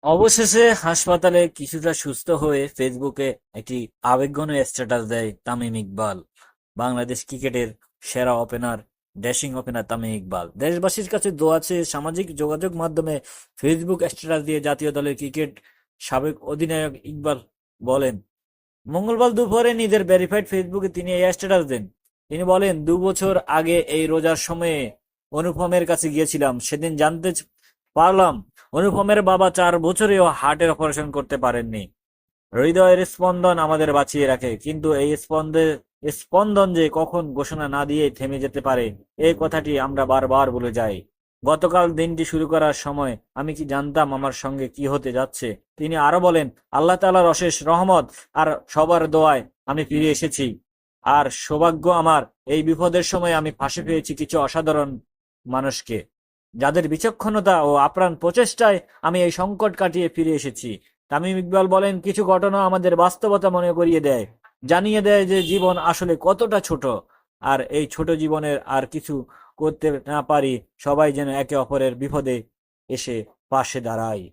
অবশেষে হাসপাতালে কিছুটা সুস্থ হয়ে ফেসবুকে একটি আবেগঘন স্ট্যাটাস দেয় তামিম ইকবাল। বাংলাদেশ ক্রিকেটের সেরা opener, dashing opener Tamim Iqbal দেশবাসীর কাছে দোয়া চেয়ে সামাজিক যোগাযোগ মাধ্যমে ফেসবুক স্ট্যাটাস দিয়ে জাতীয় দলের ক্রিকেট সাবেক অধিনায়ক ইকবাল বলেন, মঙ্গলবার দুপুরে নিজের ভেরিফাইড ফেসবুকে তিনি এই স্ট্যাটাস দেন। তিনি বলেন, ২ বছর আগে এই রোজার সময়ে অনুপমের কাছে গিয়েছিলাম। সেদিন জানতে পারলাম অনুপমের বাবা ৪ বছরেও হার্টের অপারেশন করতে পারেননি। হৃদয়ের স্পন্দন আমাদের বাঁচিয়ে রাখে, কিন্তু এই স্পন্দন যে কখন ঘোষণা না দিয়ে থেমে যেতে পারে, এই কথাটি আমরা বারবার বলে যাই। গতকাল দিনটি শুরু করার সময় আমি কি জানতাম আমার সঙ্গে কি হতে যাচ্ছে? তিনি আরো বলেন, আল্লাহ তাআলার অশেষ রহমত আর সবার দোয়ায় আমি ফিরে এসেছি। আর সৌভাগ্য আমার, এই বিপদের সময় আমি পাশে পেয়েছি কিছু অসাধারণ মানুষকে, যাদের বিচক্ষণতা ও আপ্রাণ প্রচেষ্টায় আমি এই সংকট কাটিয়ে ফিরে এসেছি। তামিম ইকবাল বলেন, কিছু ঘটনা আমাদের বাস্তবতা মনে করিয়ে দেয়, জানিয়ে দেয় যে জীবন আসলে কতটা ছোট। আর এই ছোট জীবনের আর কিছু করতে না পারি, সবাই যেন একে অপরের বিপদে এসে পাশে দাঁড়ায়।